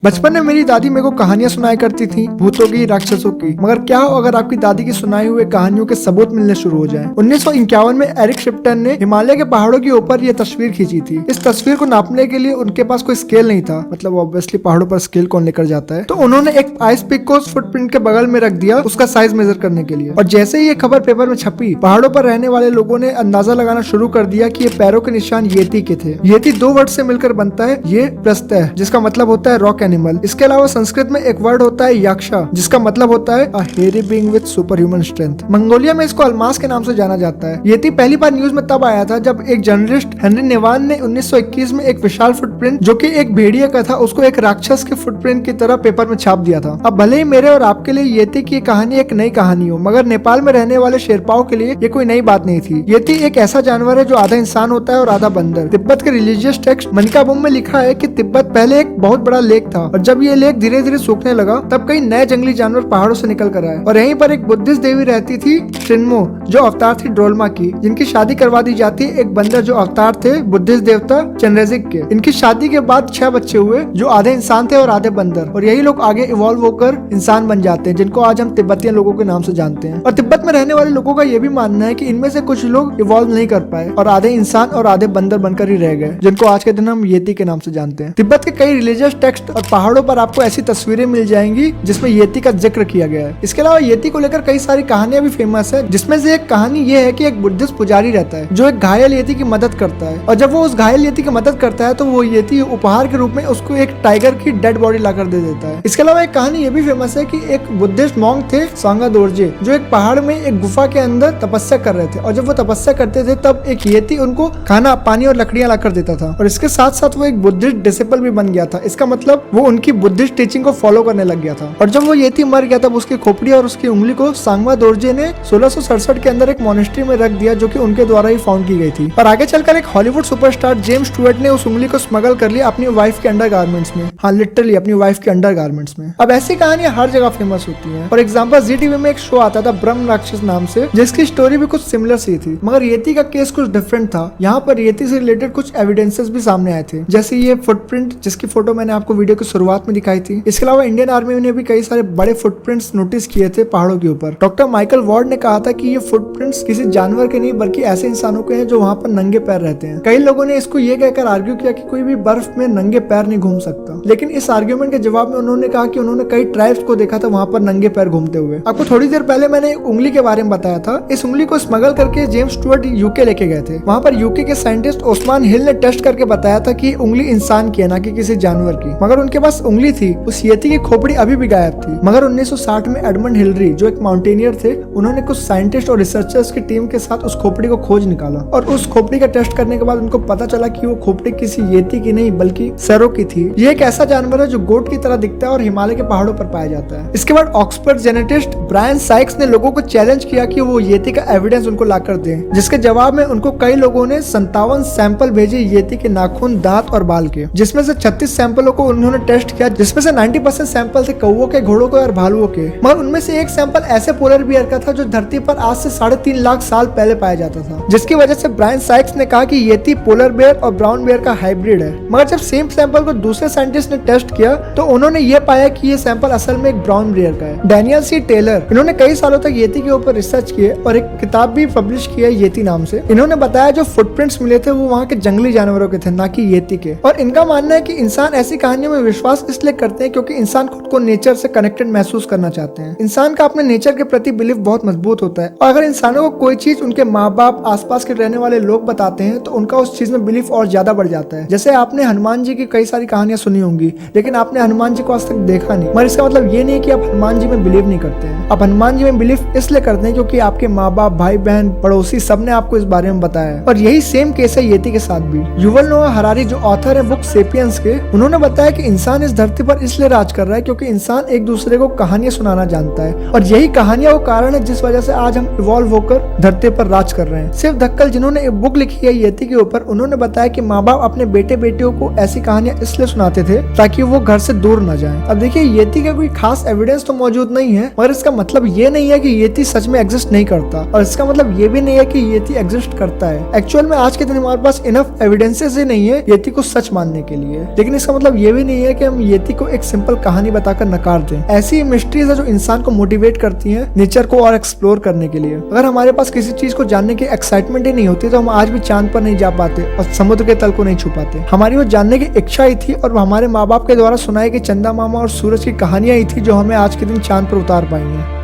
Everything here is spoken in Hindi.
बचपन में मेरी दादी मेरे को कहानियां सुनाया करती थी, भूतों की, राक्षसों की। मगर क्या हो अगर आपकी दादी की सुनाई हुए कहानियों के सबूत मिलने शुरू हो जाएं? 1951 में एरिक शिप्टन ने हिमालय के पहाड़ों के ऊपर यह तस्वीर खींची थी। इस तस्वीर को नापने के लिए उनके पास कोई स्केल नहीं था, मतलब ऑब्वियसली पहाड़ों पर स्केल कौन लेकर जाता है। तो उन्होंने एक आइस पिक को फुटप्रिंट के बगल में रख दिया उसका साइज मेजर करने के लिए। और जैसे ही ये खबर पेपर में छपी, पहाड़ों पर रहने वाले लोगों ने अंदाजा लगाना शुरू कर दिया कि ये पैरों के निशान येती के थे। येती दो वर्ड से मिलकर बनता है ये प्रस्तः, जिसका मतलब होता है रॉक एनिमल। इसके अलावा संस्कृत में एक वर्ड होता है याक्षा, जिसका मतलब होता है a hairy being with super human strength. Mongolia में इसको अलमास के नाम से जाना जाता है। येती पहली बार न्यूज में तब आया था जब एक जर्नलिस्ट हेनरी नेवान ने 1921 में एक विशाल फुटप्रिंट, जो कि एक भेड़िए का था, उसको एक राक्षस के फुटप्रिंट की तरह पेपर में छाप दिया था। अब भले ही मेरे और आपके लिए येती की कहानी एक नई कहानी हो, मगर नेपाल में रहने वाले शेरपाओं के लिए ये कोई नई बात नहीं थी। येती एक ऐसा जानवर है जो आधा इंसान होता है और आधा बंदर। तिब्बत के रिलीजियस टेक्स्ट मनिकाबुम में लिखा है कि तिब्बत पहले एक बहुत बड़ा लेक था और जब ये लेक धीरे धीरे सूखने लगा तब कई नए जंगली जानवर पहाड़ों से निकल कर आए। और यहीं पर एक बुद्धिस्ट देवी रहती थी, ट्रिन्मो, जो अवतार थी ड्रोलमा की, जिनकी शादी करवा दी जाती है एक बंदर जो अवतार थे बुद्धिस्ट देवता चंद्रजिक के। इनकी शादी के बाद 6 बच्चे हुए जो आधे इंसान थे और आधे बंदर। और यही लोग आगे इवॉल्व होकर इंसान बन जाते हैं, जिनको आज हम तिब्बतियन लोगों के नाम से जानते हैं। और तिब्बत में रहने वाले लोगों का यह भी मानना है कि इनमें से कुछ लोग इवॉल्व नहीं कर पाए और आधे इंसान और आधे बंदर बनकर ही रह गए, जिनको आज के दिन हम येती के नाम से जानते हैं। तिब्बत के कई रिलीजियस टेक्स्ट और पहाड़ों पर आपको ऐसी तस्वीरें मिल जाएंगी जिसमें येती का जिक्र किया गया है। इसके अलावा येती को लेकर कई सारी कहानियां भी फेमस है, जिसमें से एक कहानी ये है कि एक बुद्धिस्ट पुजारी रहता है जो एक घायल येती की मदद करता है। और जब वो उस घायल येती की मदद करता है तो वो येती उपहार के रूप में उसको एक टाइगर की डेड बॉडी लाकर दे देता है। इसके अलावा एक कहानी ये भी फेमस है कि एक बुद्धिस्ट मॉन्क थे सांगा दोरजे, जो एक पहाड़ में एक गुफा के अंदर तपस्या कर रहे थे। और जब वो तपस्या करते थे तब एक येती उनको खाना, पानी और लकड़ियां लाकर देता था। और इसके साथ साथ वो एक बुद्धिस्ट डिसिपल भी बन गया था। इसका मतलब वो उनकी बुद्धिस्ट टीचिंग को फॉलो करने लग गया था। और जब वो येती मर गया तब उसकी खोपड़ी और उसकी उंगली को सांगवा दोरजे ने 1667 के अंदर एक मोनेस्ट्री में रख दिया, जो कि उनके द्वारा ही फाउंड की गई थी। और आगे चलकर एक हॉलीवुड सुपरस्टार जेम्स स्टुअर्ट ने उस उंगली को स्मगल कर लिया अपनी वाइफ के अंडरगारमेंट्स में। हाँ, लिटरली अपनी वाइफ के अंडरगारमेंट्स में। अब ऐसी कहानियां हर जगह फेमस होती हैं। फॉर एग्जांपल जी टीवी में एक शो आता था ब्रह्म राक्षस नाम से, जिसकी स्टोरी भी कुछ सिमिलर सी थी, मगर येती का केस कुछ डिफरेंट था। यहाँ पर येती से रिलेटेड कुछ एविडेंसेस भी सामने आए थे, जैसे ये फुटप्रिंट जिसकी फोटो मैंने आपको वीडियो की शुरुआत में दिखाई थी। इसके अलावा इंडियन आर्मी ने भी कई सारे बड़े फुटप्रिंट्स नोटिस किए थे पहाड़ों के ऊपर। डॉक्टर माइकल वार्ड ने कहा था कि ये फुटप्रिंट्स किसी जानवर के नहीं बल्कि ऐसे इंसानों के हैं जो वहाँ पर नंगे पैर रहते हैं। कई लोगों ने इसको ये कहकर आर्ग्यू किया कि कोई भी बर्फ में नंगे पैर नहीं घूम सकता, लेकिन इस आर्ग्यूमेंट के जवाब में उन्होंने कहा कि उन्होंने कई ट्राइब्स को देखा था वहाँ पर नंगे पैर घूमते हुए। आपको थोड़ी देर पहले मैंने एक उंगली के बारे में बताया था। इस उंगली को स्मगल करके जेम्स स्टुअर्ट यूके लेके गए थे। वहाँ पर यूके के साइंटिस्ट ओस्मान हिल ने टेस्ट करके बताया था कि उंगली इंसान की है, ना कि किसी जानवर की। मगर उनके पास उंगली थी, उस येती की खोपड़ी अभी भी गायब थी। मगर 1960 में एडमंड हिलरी, जो एक माउंटेनियर थे, उन्होंने कुछ साइंटिस्ट और रिसर्चर्स की टीम के साथ उस खोपड़ी को खोज निकाला। और उस खोपड़ी का टेस्ट करने के बाद उनको पता चला कि वो खोपड़ी किसी येती की नहीं बल्कि सैरो की थी। ये एक ऐसा जानवर है जो गोट की तरह दिखता है और हिमालय के पहाड़ों पर पाया जाता है। इसके बाद ऑक्सफोर्ड जेनेटिस्ट ब्रायन साइक्स ने लोगों को चैलेंज किया कि वो येती का एविडेंस उनको लाकर दें, जिसके जवाब में उनको कई लोगों ने 57 सैंपल भेजे येती के नाखून, दांत और बाल के, जिसमें से 36 सैंपलों को उन्होंने टेस्ट किया, जिसमें से 90% सैंपल थे कौवों के, घोड़ों के और भालुओं के। मगर उनमें से एक सैंपल ऐसे पोलर बियर का था जो धरती पर आज से 3.5 लाख साल पहले पाया जाता था, जिसकी वजह से ब्रायन साइक्स ने कहा कि येती पोलर बेयर और ब्राउन बेयर का हाइब्रिड है। मगर जब सेम सैंपल को दूसरे साइंटिस्ट ने टेस्ट किया तो उन्होंने ये पाया कि ये सैंपल असल में एक ब्राउन बेयर का है। डैनियल सी टेलर, इन्होंने कई सालों तक येती के ऊपर रिसर्च किए और एक किताब भी पब्लिश की है येती नाम से। इन्होंने बताया जो फुटप्रिंट्स मिले थे वो वहाँ के जंगली जानवरों के थे, ना कि येती के। और इनका मानना है कि इंसान ऐसी कहानियों में विश्वास इसलिए करते हैं क्योंकि इंसान खुद को नेचर से कनेक्टेड महसूस करना चाहते हैं। इंसान का अपने नेचर के प्रति बिलीफ बहुत मजबूत होता है और अगर इंसानों को कोई चीज उनके माँ बाप, आसपास के रहने वाले लोग बताते हैं तो उनका उस चीज में बिलीफ और ज्यादा बढ़ जाता है। जैसे आपने हनुमान जी की कई सारी कहानियां सुनी होंगी, लेकिन आपने हनुमान जी को आज तक देखा नहीं, मगर इसका मतलब ये नहीं है कि आप हनुमान जी में बिलीव नहीं करते हैं। आप हनुमान जी में बिलीव इसलिए करते हैं क्योंकि आपके माँ बाप, भाई बहन, पड़ोसी सबने आपको इस बारे में बताया है। और यही सेम केस है येती के साथ भी। युवल नोआ हरारी, जो ऑथर है बुक सेपियंस के, उन्होंने बताया कि इंसान इस धरती पर इसलिए राज कर रहा है क्योंकि इंसान एक दूसरे को कहानियां सुनाना जानता है और यही कहानियां वो कारण है जिस वजह से आज हम इवॉल्व होकर धरती पर राज कर रहे हैं। सिर्फ धक्कल, जिन्होंने एक बुक लिखी है येती के ऊपर, उन्होंने बताया कि माँ बाप अपने बेटे बेटियों को ऐसी कहानियां इसलिए सुनाते थे ताकि वो घर से दूर न जाएं। अब देखिए, येती का कोई खास एविडेंस तो मौजूद नहीं है, मगर इसका मतलब ये नहीं है कि येती सच में एग्जिस्ट नहीं करता और इसका मतलब ये भी नहीं है कि येती एग्जिस्ट करता है। एक्चुअल में आज के दिन हमारे पास इनफ एविडेंसेस ही नहीं है येती को सच मानने के लिए, लेकिन इसका मतलब ये भी नहीं है है कि हम येती को एक सिंपल कहानी बताकर नकार दें। ऐसी मिस्ट्रीज है जो इंसान को मोटिवेट करती हैं नेचर को और एक्सप्लोर करने के लिए। अगर हमारे पास किसी चीज को जानने की एक्साइटमेंट ही नहीं होती तो हम आज भी चांद पर नहीं जा पाते और समुद्र के तल को नहीं छू पाते। हमारी वो जानने की इच्छा ही थी और हमारे माँ बाप के द्वारा सुनाई गई चंदा मामा और सूरज की कहानियां ही थी जो हमें आज के दिन चांद पर उतार पाई हैं।